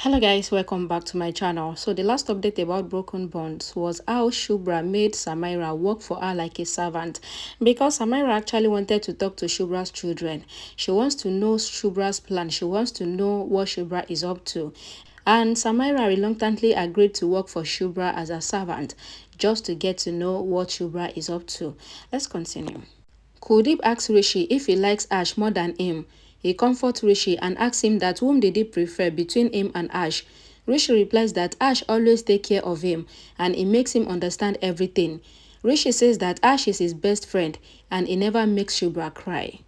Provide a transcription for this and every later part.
Hello guys, welcome back to my channel. So the last update about broken bonds was how Shubra made Samaira work for her like a servant, because Samaira actually wanted to talk to Shubra's children. She wants to know Shubra's plan. She wants to know what Shubra is up to. And Samaira reluctantly agreed to work for Shubra as a servant just to get to know what Shubra is up to. Let's continue. Kuldeep asks Rishi if he likes Ash more than him. He comforts Rishi and asks him that whom did he prefer between him and Ash. Rishi replies that Ash always takes care of him and it makes him understand everything. Rishi says that Ash is his best friend and he never makes Shubra cry.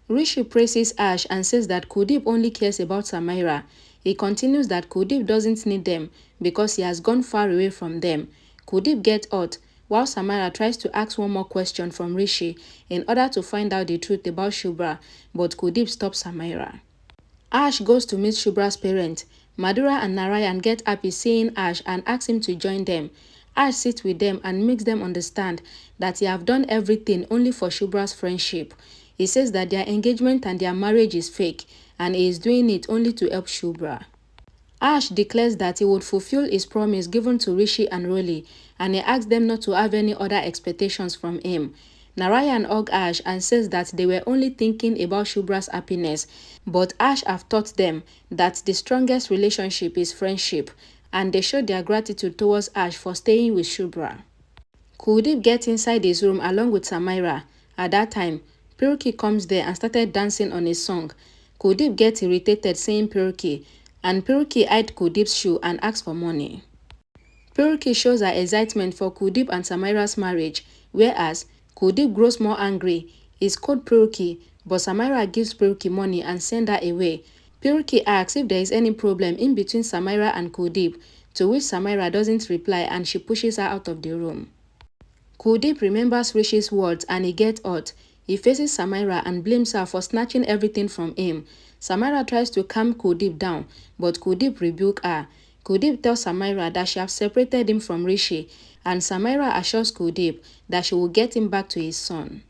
Rishi praises Ash and says that Kuldeep only cares about Samaira. He continues that Kuldeep doesn't need them because he has gone far away from them. Kuldeep gets hurt while Samaira tries to ask one more question from Rishi in order to find out the truth about Shubra, but Kuldeep stops Samaira. Ash goes to meet Shubra's parents. Madhura and Narayan get happy seeing Ash and ask him to join them. Ash sits with them and makes them understand that he have done everything only for Shubra's friendship. He says that their engagement and their marriage is fake and he is doing it only to help Shubra. Ash declares that he would fulfill his promise given to Rishi and Rolly, and he asks them not to have any other expectations from him. Narayan hugs Ash and says that they were only thinking about Shubra's happiness, but Ash have taught them that the strongest relationship is friendship, and they show their gratitude towards Ash for staying with Shubra. Kuldeep gets inside his room along with Samaira. At that time, Pirki comes there and started dancing on his song. Kuldeep gets irritated seeing Pirki, and Pirki eyed Kuldeep's shoe and asks for money. Pirki shows her excitement for Kuldeep and Samaira's marriage, whereas Kuldeep grows more angry. He scolded Pirki, but Samaira gives Pirki money and sends her away. Pirki asks if there is any problem in between Samaira and Kuldeep, to which Samaira doesn't reply and she pushes her out of the room. Kuldeep remembers Rishi's words and he gets hurt. He faces Samaira and blames her for snatching everything from him. Samaira tries to calm Kuldeep down, but Kuldeep rebukes her. Kuldeep tells Samaira that she has separated him from Rishi, and Samaira assures Kuldeep that she will get him back to his son.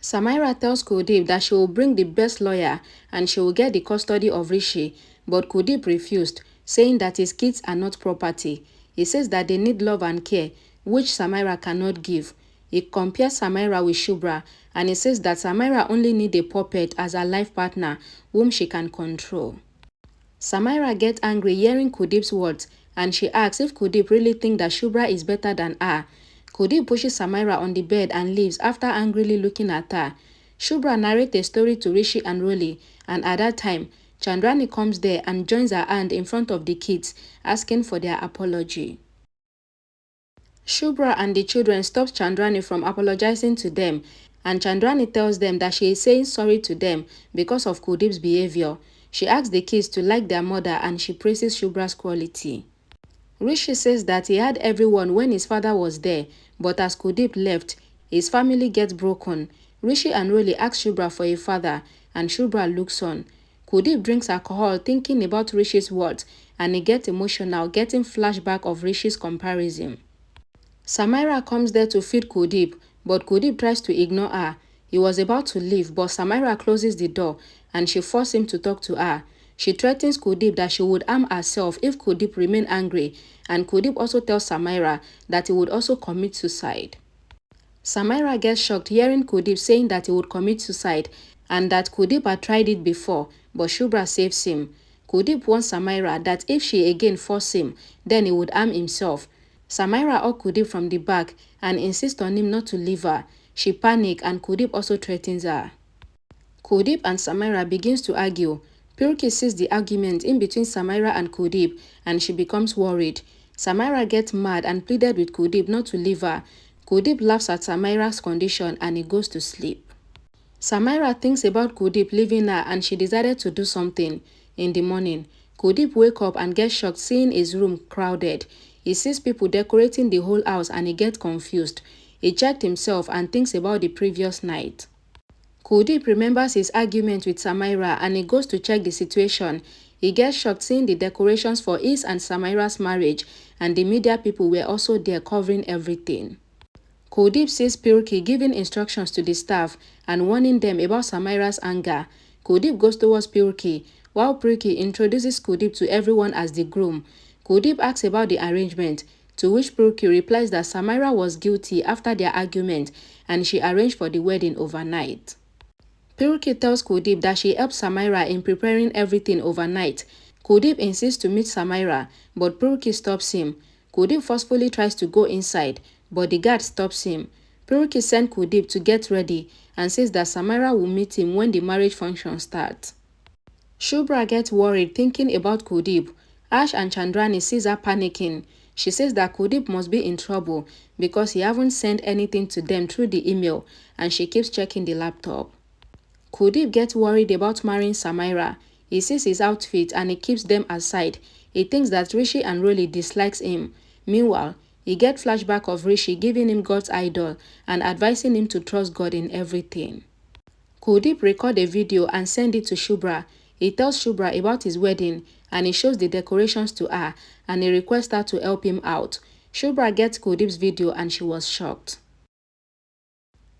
Samaira tells Kuldeep that she will bring the best lawyer and she will get the custody of Rishi, but Kuldeep refused, saying that his kids are not property. He says that they need love and care, which Samaira cannot give. He compares Samaira with Shubra, and he says that Samaira only needs a puppet as her life partner whom she can control. Samaira gets angry hearing Kuldeep's words, and she asks if Kuldeep really thinks that Shubra is better than her. Kuldeep pushes Samaira on the bed and leaves after angrily looking at her. Shubra narrates a story to Rishi and Rolly, and at that time, Chandrani comes there and joins her hand in front of the kids, asking for their apology. Shubra and the children stop Chandrani from apologizing to them, and Chandrani tells them that she is saying sorry to them because of Kuldeep's behavior. She asks the kids to like their mother and she praises Shubra's quality. Rishi says that he had everyone when his father was there, but as Kuldeep left, his family gets broken. Rishi and Rolly ask Shubra for a father, and Shubra looks on. Kuldeep drinks alcohol thinking about Rishi's words, and he gets emotional getting flashback of Rishi's comparison. Samaira comes there to feed Kuldeep, but Kuldeep tries to ignore her. He was about to leave, but Samaira closes the door and she forces him to talk to her. She threatens Kuldeep that she would harm herself if Kuldeep remained angry, and Kuldeep also tells Samaira that he would also commit suicide. Samaira gets shocked hearing Kuldeep saying that he would commit suicide and that Kuldeep had tried it before, but Shubra saves him. Kuldeep warns Samaira that if she again forces him, then he would harm himself. Samaira hugs Kuldeep from the back and insists on him not to leave her. She panics and Kuldeep also threatens her. Kuldeep and Samaira begins to argue. Pirki sees the argument in between Samaira and Kuldeep and she becomes worried. Samaira gets mad and pleaded with Kuldeep not to leave her. Kuldeep laughs at Samaira's condition and he goes to sleep. Samaira thinks about Kuldeep leaving her and she decided to do something. In the morning, Kuldeep wakes up and gets shocked seeing his room crowded. He sees people decorating the whole house and he gets confused. He checked himself and thinks about the previous night. Kuldeep remembers his argument with Samaira and he goes to check the situation. He gets shocked seeing the decorations for his and Samaira's marriage, and the media people were also there covering everything. Kuldeep sees Pirki giving instructions to the staff and warning them about Samaira's anger. Kuldeep goes towards Pirki, while Priki introduces Kuldeep to everyone as the groom. Kuldeep asks about the arrangement, to which Priki replies that Samaira was guilty after their argument and she arranged for the wedding overnight. Priki tells Kuldeep that she helped Samaira in preparing everything overnight. Kuldeep insists to meet Samaira, but Priki stops him. Kuldeep forcefully tries to go inside, but the guard stops him. Priki sends Kuldeep to get ready and says that Samaira will meet him when the marriage function starts. Shubra gets worried thinking about Kuldeep. Ash and Chandrani sees her panicking. She says that Kuldeep must be in trouble because he hasn't sent anything to them through the email and she keeps checking the laptop. Kuldeep gets worried about marrying Samaira. He sees his outfit and he keeps them aside. He thinks that Rishi and Rolly dislikes him. Meanwhile, he gets flashback of Rishi giving him God's idol and advising him to trust God in everything. Kuldeep records a video and sends it to Shubra. He tells Shubra about his wedding and he shows the decorations to her and he requests her to help him out. Shubra gets Kuldeep's video and she was shocked.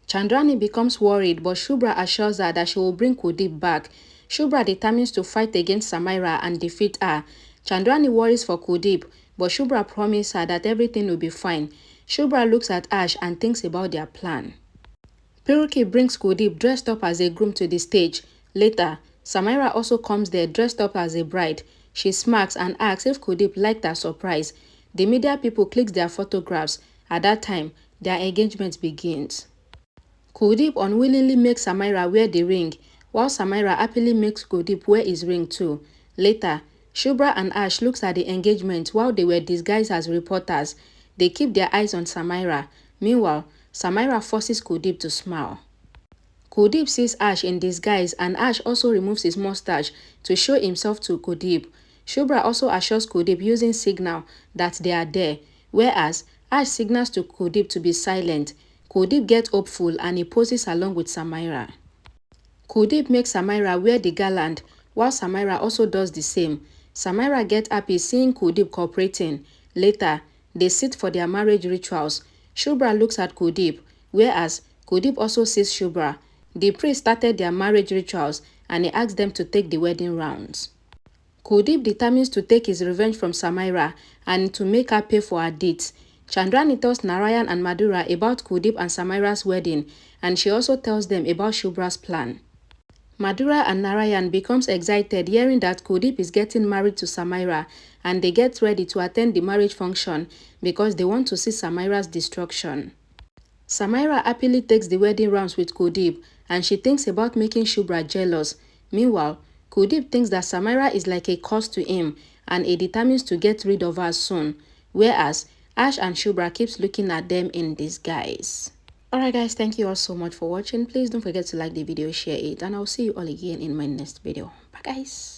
Chandrani becomes worried, but Shubra assures her that she will bring Kuldeep back. Shubra determines to fight against Samaira and defeat her. Chandrani worries for Kuldeep, but Shubra promises her that everything will be fine. Shubra looks at Ash and thinks about their plan. Priki brings Kuldeep dressed up as a groom to the stage. Later, Samaira also comes there dressed up as a bride. She smirks and asks if Kuldeep liked her surprise. The media people click their photographs. At that time, their engagement begins. Kuldeep unwillingly makes Samaira wear the ring, while Samaira happily makes Kuldeep wear his ring too. Later, Shubra and Ash looks at the engagement while they were disguised as reporters. They keep their eyes on Samaira. Meanwhile, Samaira forces Kuldeep to smile. Kuldeep sees Ash in disguise and Ash also removes his mustache to show himself to Kuldeep. Shubra also assures Kuldeep using signal that they are there, whereas Ash signals to Kuldeep to be silent. Kuldeep gets hopeful and he poses along with Samaira. Kuldeep makes Samaira wear the garland, while Samaira also does the same. Samaira gets happy seeing Kuldeep cooperating. Later, they sit for their marriage rituals. Shubra looks at Kuldeep, whereas Kuldeep also sees Shubra. The priest started their marriage rituals and he asks them to take the wedding rounds. Kuldeep determines to take his revenge from Samaira and to make her pay for her deeds. Chandrani tells Narayan and Madhura about Kuldeep and Samaira's wedding, and she also tells them about Shubra's plan. Madhura and Narayan becomes excited hearing that Kuldeep is getting married to Samaira, and they get ready to attend the marriage function because they want to see Samaira's destruction. Samaira happily takes the wedding rounds with Kuldeep, and she thinks about making Shubra jealous. Meanwhile, Kuldeep thinks that Samaira is like a curse to him, and he determines to get rid of her soon, whereas Ash and Shubra keeps looking at them in disguise. Alright guys, thank you all so much for watching. Please don't forget to like the video, share it, and I'll see you all again in my next video. Bye guys.